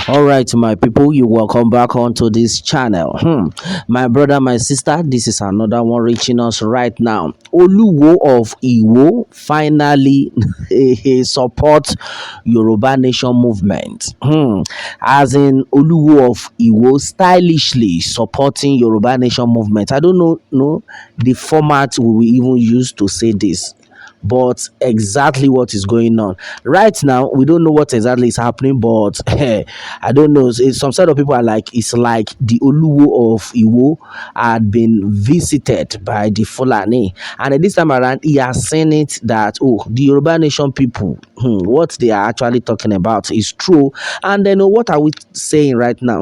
All right, my people, you welcome back onto this channel. My brother, my sister, this is another one reaching us right now. Oluwo of Iwo finally support Yoruba Nation movement. As in Oluwo of Iwo stylishly supporting Yoruba Nation movement. I don't know the format we will even use to say this, but exactly what is going on right now, we don't know what exactly is happening, but I don't know. Some sort of people are like, it's like the Oluwo of Iwo had been visited by the Fulani, and at this time around he has seen it that, oh, the Yoruba Nation people, what they are actually talking about is true. And then, what are we saying right now?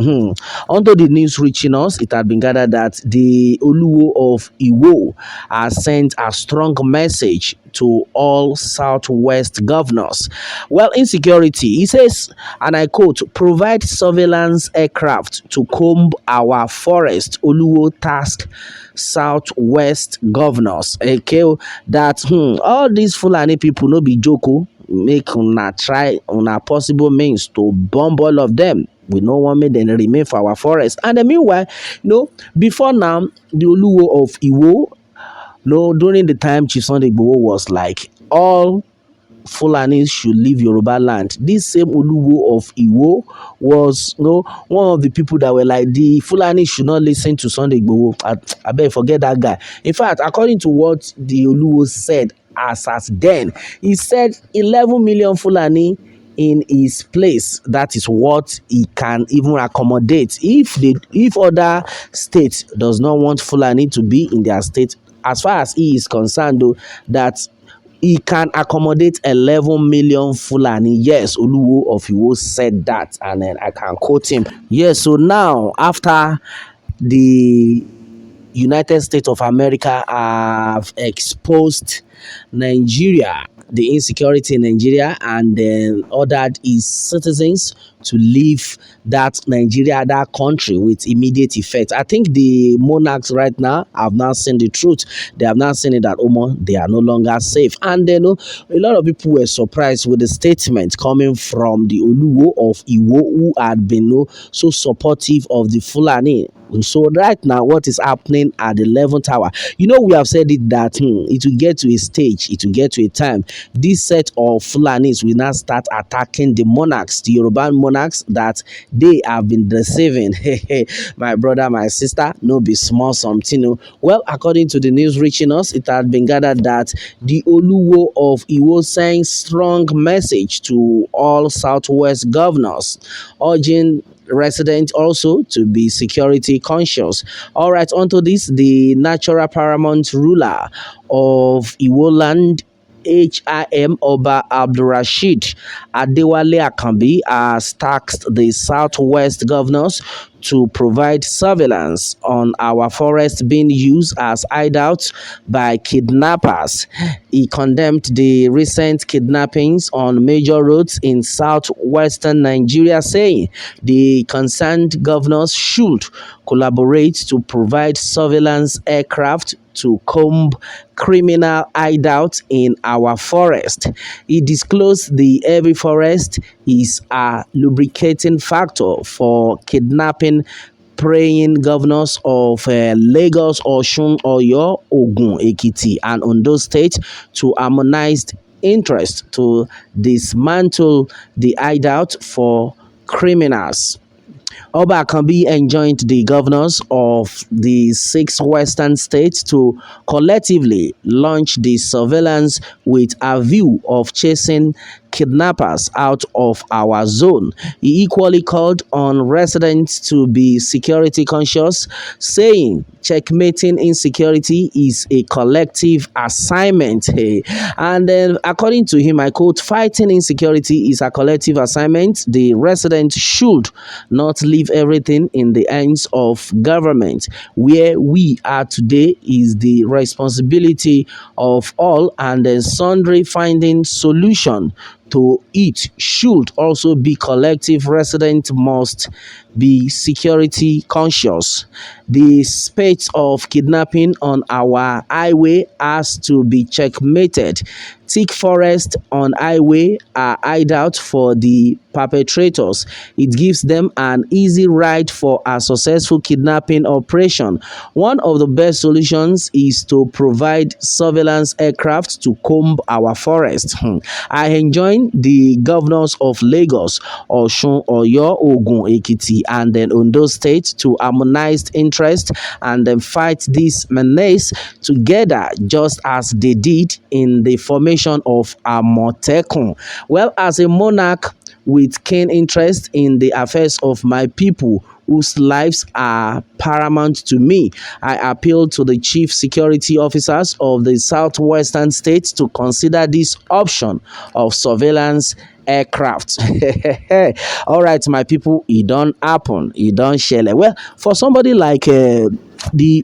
Onto the news reaching us, it had been gathered that the Oluwo of Iwo has sent a strong message to all Southwest governors. Well, insecurity, he says, and I quote, provide surveillance aircraft to comb our forest. Oluwo task Southwest governors. Okay, that all these Fulani people no be joko. Make una try una possible means to bomb all of them. We no want make them remain for our forest. And then meanwhile, before now, the Oluwo of Iwo, no, during the time Chief Sunday Igboho was like, all Fulanis should leave Yoruba land. This same Oluwo of Iwo was one of the people that were like, the Fulani should not listen to Sunday Igboho. I better forget that guy. In fact, according to what the Oluwo said as then, he said 11 million Fulani in his place. That is what he can even accommodate. If other states does not want Fulani to be in their state, as far as he is concerned, though, that he can accommodate 11 million Fulani. Yes, Oluwo of Iwo said that, and then I can quote him. Yes, so now after the United States of America have exposed Nigeria, the insecurity in Nigeria, and then ordered its citizens to leave that Nigeria, that country, with immediate effect. I think the monarchs right now have now seen the truth. They have now seen it that they are no longer safe. And then a lot of people were surprised with the statement coming from the Oluwo of Iwo, who had been so supportive of the Fulani. So right now, what is happening at the 11th hour? We have said it that it will get to a stage, it will get to a time. This set of Fulanis will now start attacking the monarchs, the Yoruba monarchs that they have been deceiving. My brother, my sister, no be small something. Well, according to the news reaching us, it had been gathered that the Oluwo of Iwo sent strong message to all Southwest governors, urging residents also to be security conscious. All right, onto this, the natural paramount ruler of Iwo land, HIM Oba Abdulrasheed Adewale Akanbi, has tasked the Southwest governors to provide surveillance on our forest being used as hideouts by kidnappers. He condemned the recent kidnappings on major roads in southwestern Nigeria, saying the concerned governors should collaborate to provide surveillance aircraft to comb criminal hideouts in our forest. He disclosed the heavy forest is a lubricating factor for kidnapping praying governors of Lagos, Osun, Oyo, Ogun, Ekiti, and Ondo State to harmonized interest to dismantle the hideout for criminals. Oba Akanbi enjoined the governors of the 6 western states to collectively launch the surveillance with a view of chasing kidnappers out of our zone. He equally called on residents to be security conscious, saying checkmating insecurity is a collective assignment. And then, according to him, I quote, fighting insecurity is a collective assignment. The residents should not leave everything in the hands of government. Where we are today is the responsibility of all, and then sundry finding solution to it should also be collective. Residents must be security conscious. The spate of kidnapping on our highway has to be checkmated. Thick forest on highway are hideout for the perpetrators. It gives them an easy ride for a successful kidnapping operation. One of the best solutions is to provide surveillance aircraft to comb our forest. I enjoin the governors of Lagos, Osun, Oyo, Ogun, Ekiti, and then Ondo State to harmonize interest and then fight this menace together, just as they did in the formation of Amotekun. Well, as a monarch with keen interest in the affairs of my people, whose lives are paramount to me, I appeal to the chief security officers of the southwestern states to consider this option of surveillance aircraft. All right, my people, it don't happen, it don't share. Well, for somebody like the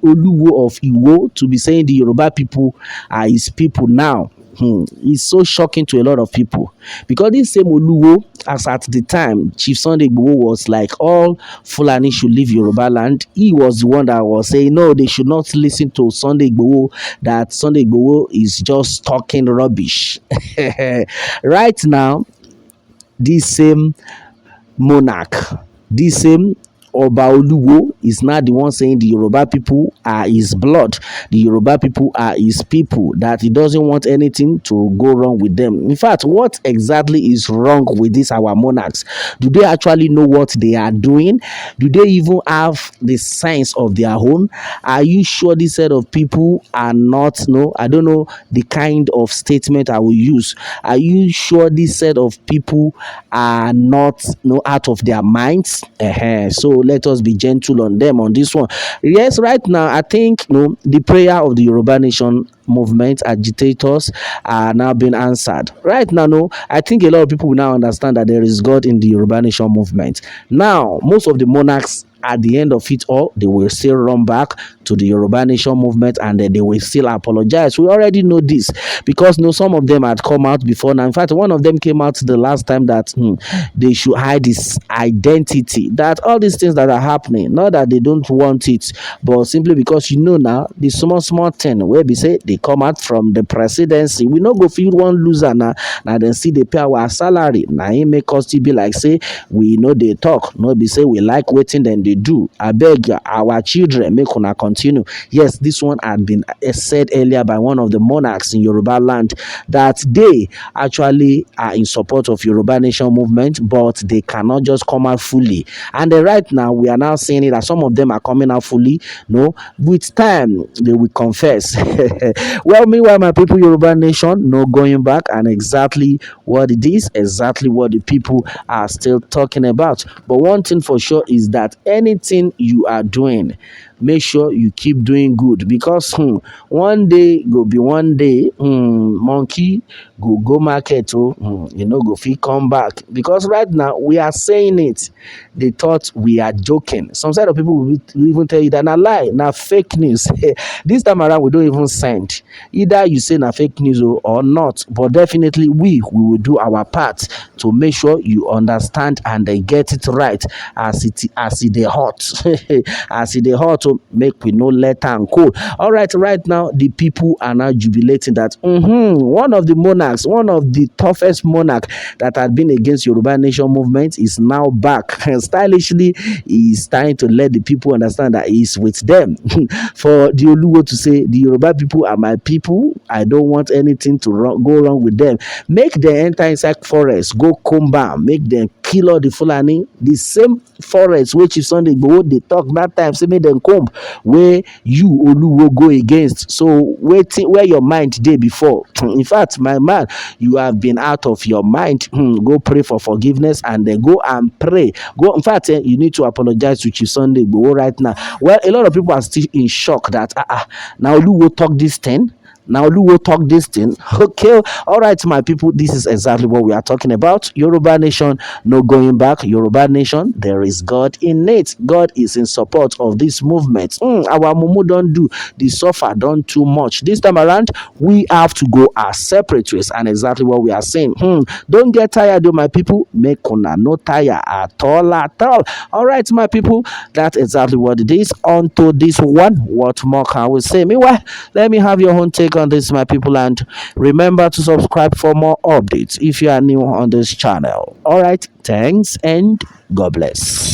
Oluwo of Iwo to be saying the Yoruba people are his people now, it's so shocking to a lot of people, because this same Oluwo, as at the time Chief Sunday Igboho was like all Fulani should leave Yoruba land, he was the one that was saying no, they should not listen to Sunday Igboho, that Sunday Igboho is just talking rubbish. Right now, this same monarch, this same Oba Oluwo is not the one saying the Yoruba people are his blood, the Yoruba people are his people, that he doesn't want anything to go wrong with them. In fact, what exactly is wrong with these our monarchs? Do they actually know what they are doing? Do they even have the sense of their own? Are you sure this set of people are not, no, I don't know the kind of statement I will use. Are you sure this set of people are not, no, out of their minds? So let us be gentle on them on this one. Yes, right now I think the prayer of the Yoruba Nation movement agitators are now being answered. Right now, I think a lot of people will now understand that there is God in the Yoruba Nation movement. Now, most of the monarchs, at the end of it all, they will still run back to the Yoruba Nation movement, and then they will still apologize. We already know this, because some of them had come out before now. In fact, one of them came out the last time that they should hide this identity, that all these things that are happening, not that they don't want it, but simply because now the small thing where we say they come out from the presidency, we not go feel one loser now then see they pay our salary. Now it make us to be like say we know they talk, no be say we like waiting, then they do. I beg you, our children, make una continue. Yes, this one had been said earlier by one of the monarchs in Yoruba land, that they actually are in support of Yoruba Nation movement, but they cannot just come out fully. And right now we are now seeing it that some of them are coming out fully. No, with time they will confess. Well, meanwhile, my people, Yoruba Nation, no going back, and exactly what it is, exactly what the people are still talking about. But one thing for sure is that anything you are doing, make sure you keep doing good, because one day go be one day, monkey go market, go fit come back, because right now we are saying it, they thought we are joking. Some side of people will even tell you that na lie, na fake news. This time around we don't even send, either you say na fake news or not, but definitely we will do our part to make sure you understand and they get it right, as it dey hot. As it dey hot, make we no let am cool. All right, right now the people are now jubilating that one of the monarchs, one of the toughest monarch that had been against Yoruba Nation movement, is now back. Stylishly, he's trying to let the people understand that he's with them. For the Oluwo to say the Yoruba people are my people, I don't want anything to go wrong with them. Make them enter inside forest, go combat, make them kill all the Fulani. The same forest which is Sunday Igboho they talk that time, say make them come where you Oluwo go against. So waiting where your mind day before. In fact, my man, you have been out of your mind. Go pray for forgiveness, and then go and pray. Go. In fact, you need to apologize to Chief Sunday Igboho right now. Well, a lot of people are still in shock that now Oluwo talk this thing. Now, Oluwo talk this thing. Okay, all right, my people, this is exactly what we are talking about. Yoruba Nation, no going back. Yoruba Nation, there is God in it. God is in support of this movement. Our mumu don't do the suffer, don't too much. This time around, we have to go our separate ways, and exactly what we are saying. Don't get tired, though, my people. Make una no tire at all, at all. All right, my people, that's exactly what it is. On to this one. What more can we say? Meanwhile, let me have your own take take on this, my people, and remember to subscribe for more updates if you are new on this channel. All right, thanks and God bless.